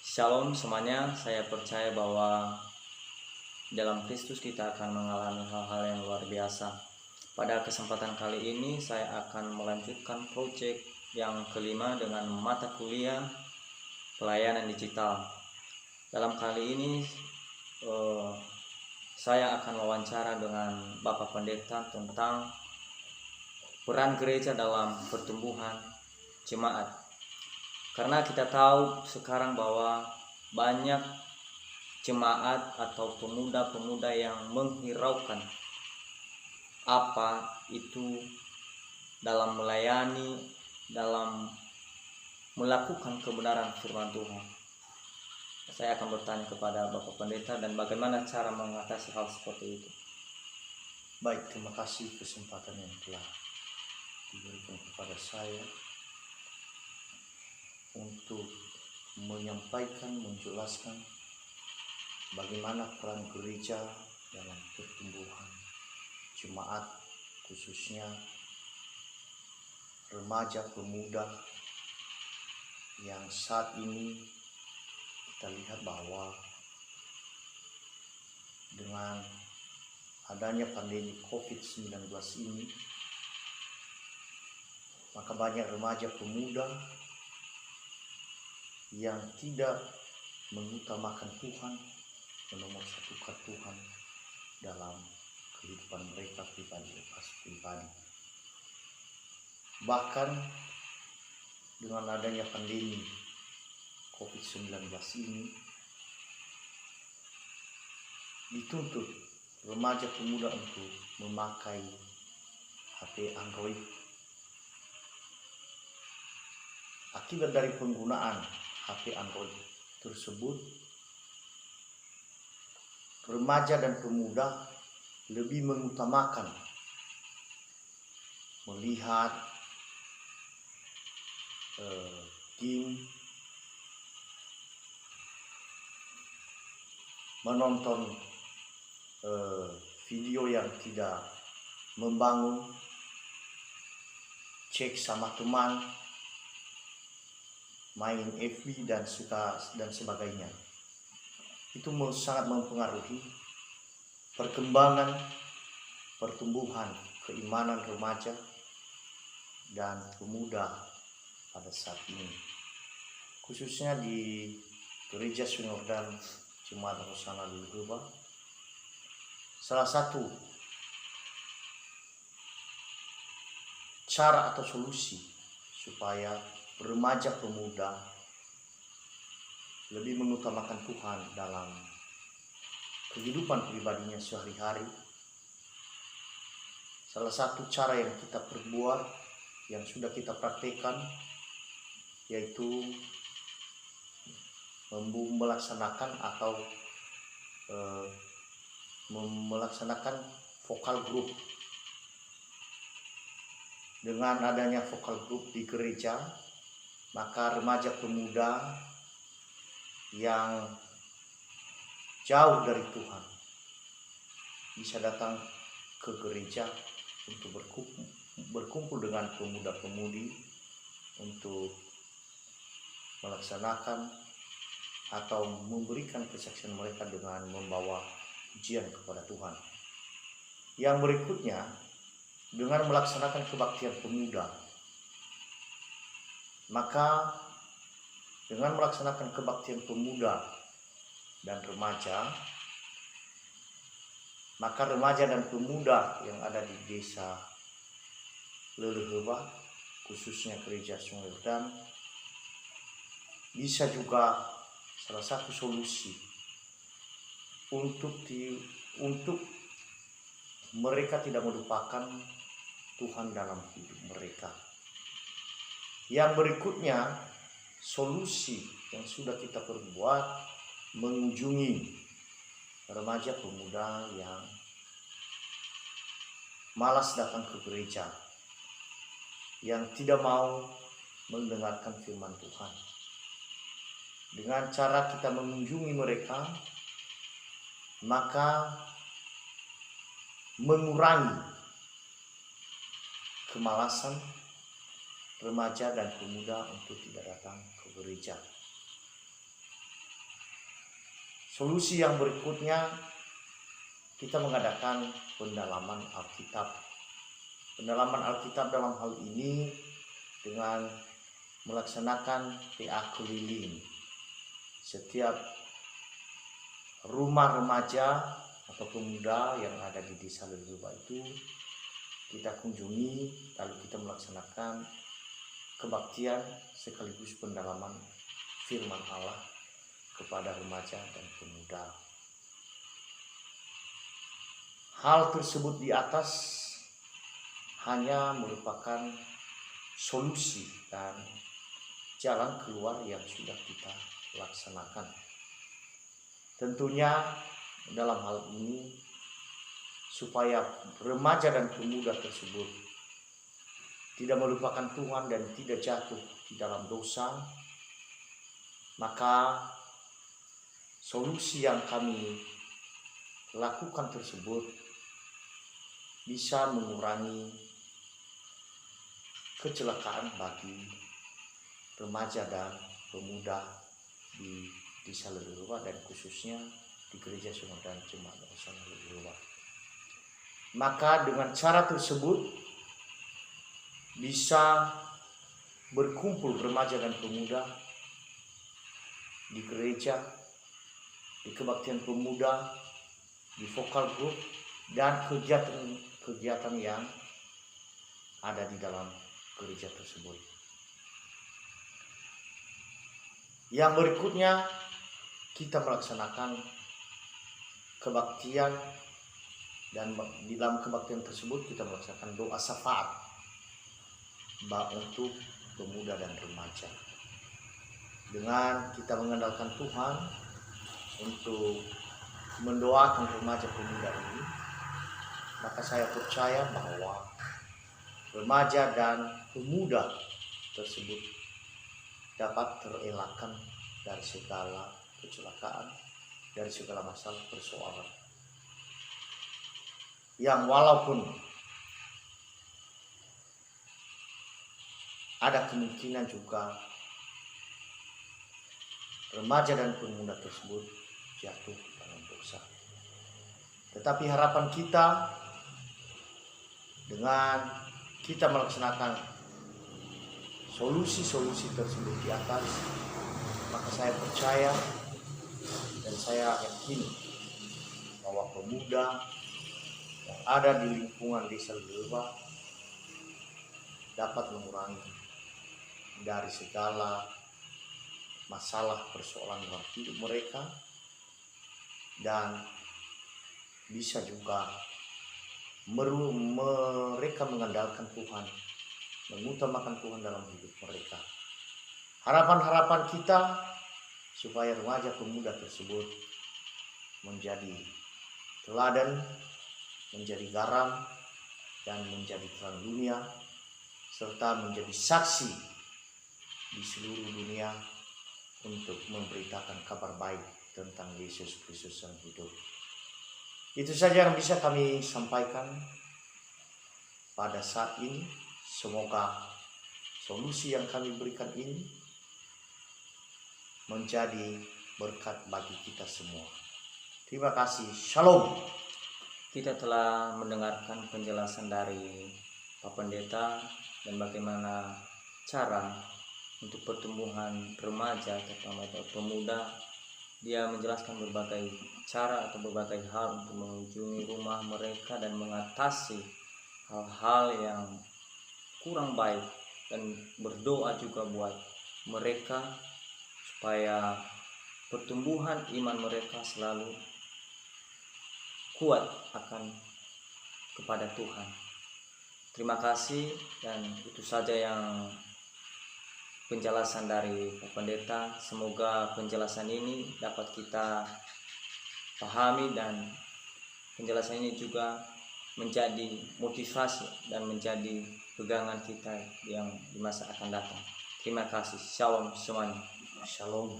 Shalom semuanya, saya percaya bahwa dalam Kristus kita akan mengalami hal-hal yang luar biasa. Pada kesempatan kali ini saya akan melanjutkan proyek yang kelima dengan mata kuliah pelayanan digital. Dalam kali ini saya akan wawancara dengan Bapak Pendeta tentang peran gereja dalam pertumbuhan jemaat. Karena kita tahu sekarang bahwa banyak jemaat atau pemuda-pemuda yang menghiraukan apa itu dalam melayani, dalam melakukan kebenaran firman Tuhan. Saya akan bertanya kepada Bapak Pendeta dan bagaimana cara mengatasi hal seperti itu. Baik, terima kasih kesempatan yang telah diberikan kepada saya untuk menyampaikan, menjelaskan bagaimana peran gereja dalam pertumbuhan jemaat, khususnya remaja pemuda yang saat ini kita lihat bahwa dengan adanya pandemi COVID-19 ini, maka banyak remaja pemuda yang tidak mengutamakan Tuhan, menomorsatukan Tuhan dalam kehidupan mereka pribadi. Bahkan dengan adanya pandemi COVID-19 ini, dituntut remaja pemuda untuk memakai HP Android. Akibat dari penggunaan HP Android tersebut, remaja dan pemuda lebih mengutamakan melihat game, menonton video yang tidak membangun, cek sama teman, main FB dan sebagainya. Itu sangat mempengaruhi perkembangan, pertumbuhan keimanan remaja dan pemuda pada saat ini, khususnya di Gereja Sungai Yordan Jemaat Hosana Luluheba. Salah satu cara atau solusi supaya remaja pemuda lebih mengutamakan Tuhan dalam kehidupan pribadinya sehari-hari, salah satu cara yang kita perbuat, yang sudah kita praktekkan, yaitu melaksanakan melaksanakan vokal group. Dengan adanya vokal group di gereja, maka remaja pemuda yang jauh dari Tuhan bisa datang ke gereja untuk berkumpul dengan pemuda-pemudi untuk melaksanakan atau memberikan kesaksian mereka dengan membawa pujian kepada Tuhan. Yang berikutnya, dengan melaksanakan kebaktian pemuda, maka dengan melaksanakan kebaktian pemuda dan remaja, maka remaja dan pemuda yang ada di desa Luluheba, khususnya Gereja Sungai Yordan, bisa juga salah satu solusi untuk mereka tidak melupakan Tuhan dalam hidup mereka. Yang berikutnya, solusi yang sudah kita perbuat, mengunjungi remaja pemuda yang malas datang ke gereja, yang tidak mau mendengarkan firman Tuhan. Dengan cara kita mengunjungi mereka, maka mengurangi kemalasan remaja dan pemuda untuk tidak datang ke gereja. Solusi yang berikutnya, kita mengadakan pendalaman Alkitab. Pendalaman Alkitab dalam hal ini dengan melaksanakan PA keliling. Setiap rumah remaja atau pemuda yang ada di desa Leleba itu kita kunjungi, lalu kita melaksanakan kebaktian sekaligus pendalaman firman Allah kepada remaja dan pemuda. Hal tersebut di atas hanya merupakan solusi dan jalan keluar yang sudah kita laksanakan. Tentunya dalam hal ini supaya remaja dan pemuda tersebut tidak melupakan Tuhan dan tidak jatuh di dalam dosa, maka solusi yang kami lakukan tersebut bisa mengurangi kecelakaan bagi remaja dan pemuda di desa Leleba dan khususnya di Gereja Sumedang Jemaat Rohani Leleba. Maka dengan cara tersebut bisa berkumpul remaja dan pemuda di gereja, di kebaktian pemuda, di vokal group, dan kegiatan yang ada di dalam gereja tersebut. Yang berikutnya, kita melaksanakan kebaktian, dan di dalam kebaktian tersebut kita melaksanakan doa syafaat untuk pemuda dan remaja. Dengan kita mengandalkan Tuhan untuk mendoakan remaja pemuda ini, maka saya percaya bahwa remaja dan pemuda tersebut dapat terelakkan dari segala kecelakaan, dari segala masalah persoalan yang walaupun ada kemungkinan juga remaja dan pemuda tersebut jatuh dalam dosa. Tetapi harapan kita dengan kita melaksanakan solusi-solusi tersebut di atas, maka saya percaya dan saya yakin bahwa pemuda yang ada di lingkungan desa Leleba dapat mengurangi dari segala masalah persoalan dalam hidup mereka, dan bisa juga mereka mengandalkan Tuhan, mengutamakan Tuhan dalam hidup mereka. Harapan-harapan kita supaya remaja pemuda tersebut menjadi teladan, menjadi garam, dan menjadi terang dunia, serta menjadi saksi di seluruh dunia untuk memberitakan kabar baik tentang Yesus Kristus yang hidup. Itu saja yang bisa kami sampaikan pada saat ini. Semoga solusi yang kami berikan ini menjadi berkat bagi kita semua. Terima kasih. Shalom. Kita telah mendengarkan penjelasan dari Pak Pendeta dan bagaimana cara untuk pertumbuhan remaja atau pemuda. Dia menjelaskan berbagai cara atau berbagai hal untuk mengunjungi rumah mereka dan mengatasi hal-hal yang kurang baik, dan berdoa juga buat mereka supaya pertumbuhan iman mereka selalu kuat akan kepada Tuhan. Terima kasih, dan itu saja yang penjelasan dari Pak Pendeta. Semoga penjelasan ini dapat kita pahami dan penjelasan ini juga menjadi motivasi dan menjadi pegangan kita yang di masa akan datang. Terima kasih. Shalom semuanya. Shalom.